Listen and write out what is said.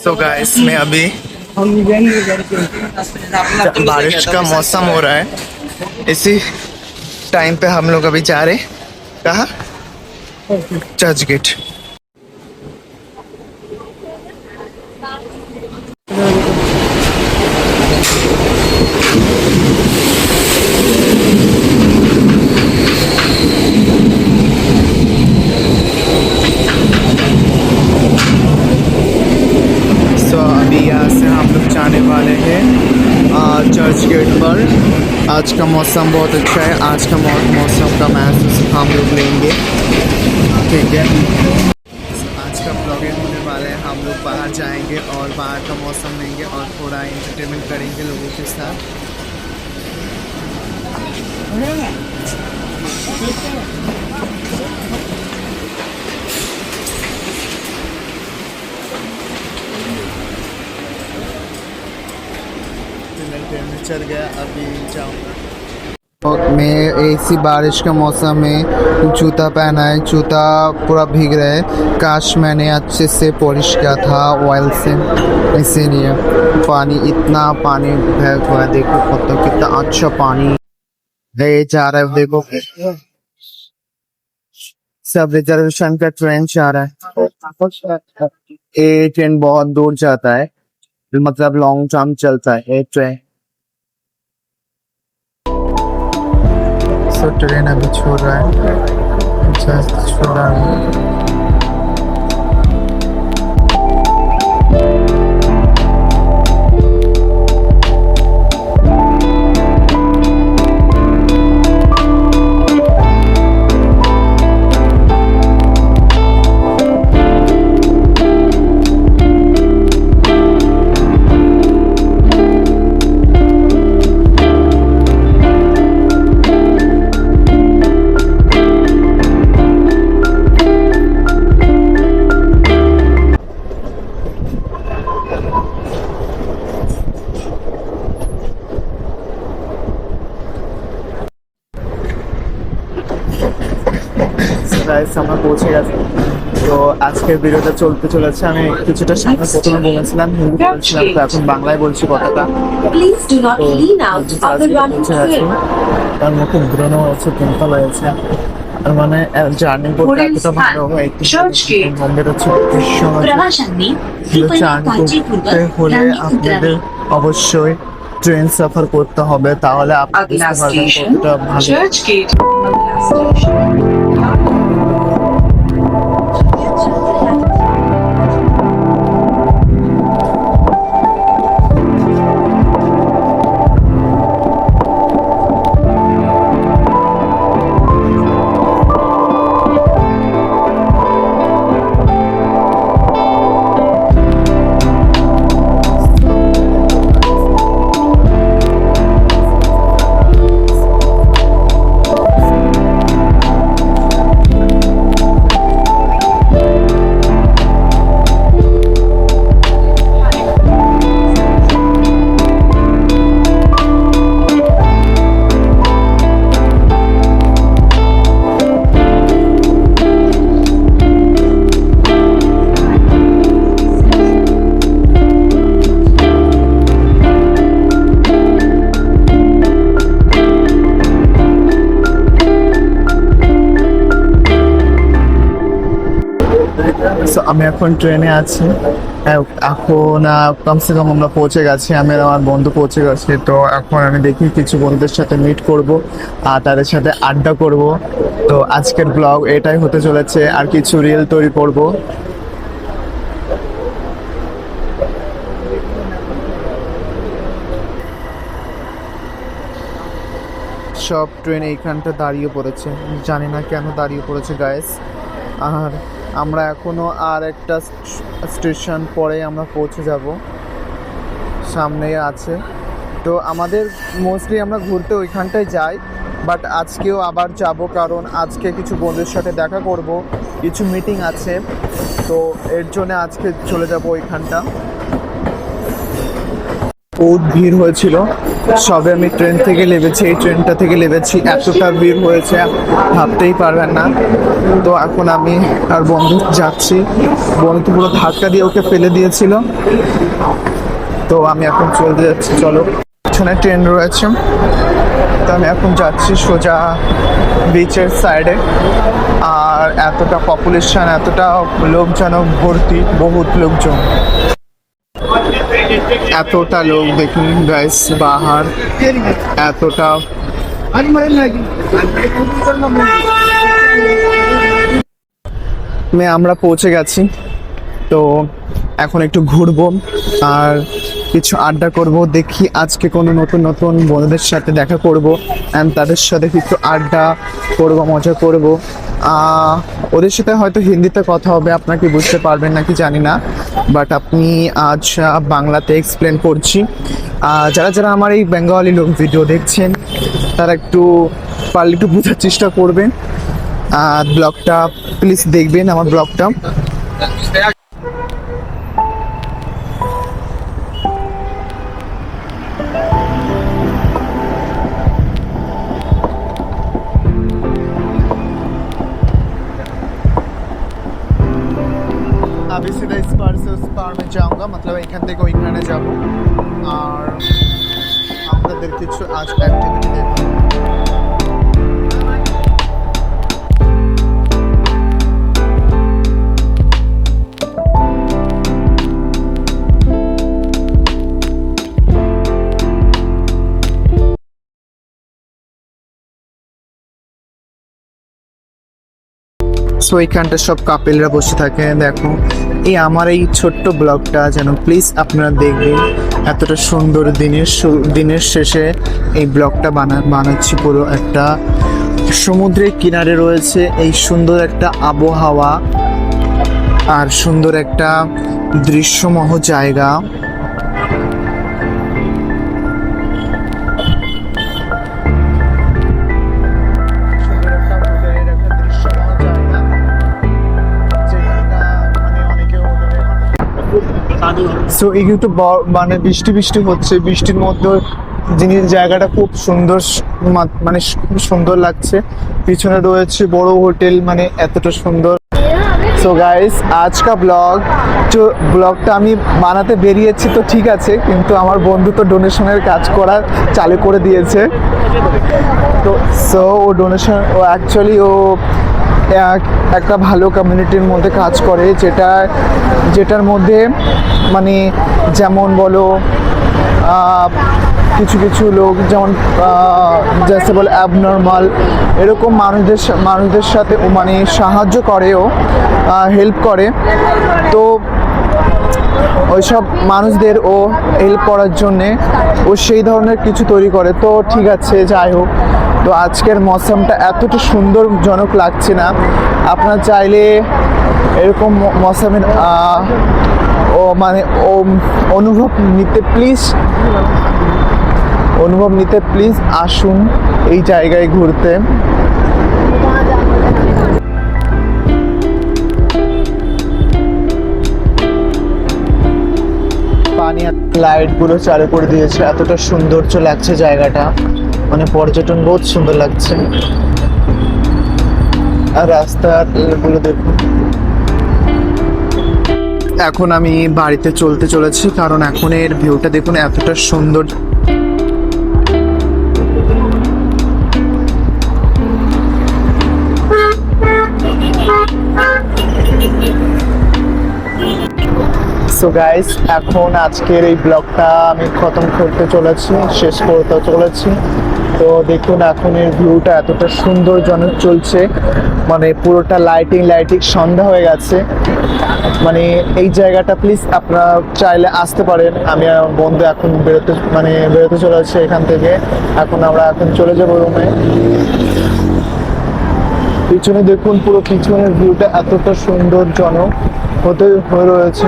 तो गाइस मैं अभी बारिश का मौसम हो रहा है, इसी टाइम पे हम लोग अभी जा रहे कहाँ, चर्च गेट। अभी यहाँ से हम लोग जाने वाले हैं चर्च गेट पर। आज का मौसम बहुत अच्छा है, आज का मौसम का महसूस हम लोग लेंगे, ठीक है। आज का ब्लॉगिंग होने वाला है, हम लोग बाहर जाएंगे और बाहर का मौसम लेंगे और थोड़ा एंटरटेनमेंट करेंगे लोगों के साथ। चल गया, अभी जाऊँगा। मैं ऐसी बारिश का मौसम में जूता पहना है, जूता पूरा भीग रहा है। काश मैंने अच्छे से पॉलिश किया था ऑयल से, इसीलिए पानी इतना पानी बह हुआ है। देखो मतलब कितना अच्छा पानी है जा रहा है। देखो सब रिजर्वेशन का ट्रेन जा रहा है। ये ट्रेन बहुत दूर जाता है, मतलब लॉन्ग टर्म चलता है ये ट्रेन। ट्रेन अभी छोड़ रहा है, छोड़ रहा है। আমরা পৌঁছে গেছি। তো আজকের ভিডিওটা চলতে চলেছে, আমি কিছুটা সামনে প্রথমে বলেছিলাম হিন্দি বলছিলাম, তো এখন বাংলায় বলছি কথাটা। তার মুখে ব্রেনও হয়েছে, পিম্পল হয়েছে, তার মানে জার্নি করতে এতটা ভালো হয়। বোম্বের হচ্ছে জার্নি করতে হলে আপনাদের অবশ্যই ট্রেন সফর করতে হবে, তাহলে আপনি বুঝতে পারবেন কতটা ভালো। আমি এখন ট্রেনে আছি, এখন কমসে কম আমরা পৌঁছে গেছি, আমি আর আমার বন্ধু পৌঁছে গেছি। তো এখন আমি দেখি কিছু বন্ধুদের সাথে মিট করব আর তাদের সাথে আড্ডা করব। তো আজকের ব্লগ এটাই হতে চলেছে, আর কিছু রিল তৈরি করব। সব ট্রেন এইখানটা দাঁড়িয়ে পড়েছে, জানি না কেন দাঁড়িয়ে পড়েছে গাইস। আর আমরা এখনো আর একটা স্টেশন পরে আমরা পৌঁছে যাব, সামনেই আছে। তো আমাদের মোস্টলি আমরা ঘুরতে ওইখানটায় যাই, বাট আজকেও আবার যাব, কারণ আজকে কিছু বন্ধুদের সাথে দেখা করব, কিছু মিটিং আছে, তো এর জন্য আজকে চলে যাব ওইখানটা। বহুত ভিড় হয়েছিল, সবে আমি ট্রেন থেকে নেমেছি, এই ট্রেনটা থেকে নেমেছি, এতটা ভিড় হয়েছে ভাবতেই পারবেন না। তো এখন আমি আর বন্ধু যাচ্ছি, বন্ধু পুরো ধাক্কা দিয়ে ওকে ফেলে দিয়েছিল। তো আমি এখন চলতে যাচ্ছি, চলো পিছনে ট্রেন রয়েছে। তো আমি এখন যাচ্ছি সোজা বিচের সাইডে। আর এতটা পপুলেশন, এতটা লোকজন ভর্তি, বহুত লোকজন, এতটা লোক দেখুন গাইস, বাহার এতটা। আমরা পৌঁছে গেছি। তো এখন একটু ঘুরবো আর কিছু আড্ডা করব, দেখি আজকে কোনো নতুন নতুন বন্ধুদের সাথে দেখা করব অ্যান্ড তাদের সাথে কিছু আড্ডা করব, মজা করব। ওদের সাথে হয়তো হিন্দিতে কথা হবে, আপনাকে বুঝতে পারবেন নাকি জানি না, বাট আপনি আজ বাংলাতে এক্সপ্লেন করছি। যারা যারা আমার এই বেঙ্গলি লোক ভিডিও দেখছেন তারা একটু পারলে একটু বোঝার চেষ্টা করবেন, ব্লগটা প্লিজ দেখবেন আমার ব্লগটা। अभी सीधा इस पार से उस पार में जाऊंगा, मतलब এখান থেকে ওইখানে যাব। আর আপনাদের কিছু আজ অ্যাক্টিভিটি দেবো। সো এইখানটা সব কাপেলরা বসে থাকে, দেখো। এই আমার এই ছোট্ট ব্লগটা যেন প্লিজ আপনারা দেখবেন, এতটা সুন্দর দিনের শেষে এই ব্লগটা বানাচ্ছি। পুরো একটা সমুদ্রের কিনারে রয়েছে এই সুন্দর একটা আবহাওয়া আর সুন্দর একটা দৃশ্যময় জায়গা। সো এই কিন্তু মানে বৃষ্টি বৃষ্টি হচ্ছে, বৃষ্টির মধ্যে জায়গাটা খুব সুন্দর, মানে খুব সুন্দর লাগছে। পিছনে রয়েছে বড় হোটেল, মানে এতটা সুন্দর। সো গাইস, আজকা ব্লগটা আমি বানাতে বেরিয়েছি তো ঠিক আছে, কিন্তু আমার বন্ধু তো ডোনেশনের কাজ করা চালু করে দিয়েছে। তো সো ও ডোনেশন, ও অ্যাকচুয়ালি ও একটা ভালো কমিউনিটির মধ্যে কাজ করে, যেটার মধ্যে মানে যেমন বলো কিছু কিছু লোক যেমন যাচ্ছে বলে অ্যাবনর্মাল, এরকম মানুষদের সাথে ও মানে সাহায্য করে, ও হেল্প করে। তো ওইসব মানুষদের ও হেল্প করার জন্যে ও সেই ধরনের কিছু তৈরি করে। তো ঠিক আছে, যাই হোক। তো আজকের মৌসুমটা এতটা সুন্দরজনক লাগছে না, আপনারা চাইলে এরকম মৌসুমের অনুভব নিতে প্লিজ আসুন এই জায়গায় ঘুরতে। পানি লাইটগুলো চালু করে দিয়েছে, এতটা সৌন্দর্য লাগছে জায়গাটা, মানে পর্যটন বহুত সুন্দর লাগছে। আর রাস্তাগুলো দেখুন। এখন আমি বাড়িতে চলেছি, কারণ এখন এর ভিউটা দেখুন এতটা সুন্দর। সো গাইস, এখন আজকের এই ব্লগটা আমি খতম করতে চলেছি, শেষ করতে চলেছি। তো দেখুন এখন এর ভিউটা এতটা সুন্দরজনক চলছে, মানে পুরোটা লাইটিং সন্ধ্যা হয়ে গেছে। মানে এই জায়গাটা প্লিজ আপনারা চাইলে আসতে পারেন। আমি আর বন্ধু এখন বেরোতে চলেছে এখান থেকে। এখন চলে যাবো রুমে। পিছনে দেখুন, পুরো পিছনের ভিউটা এতটা সুন্দরজনক হয়ে রয়েছে।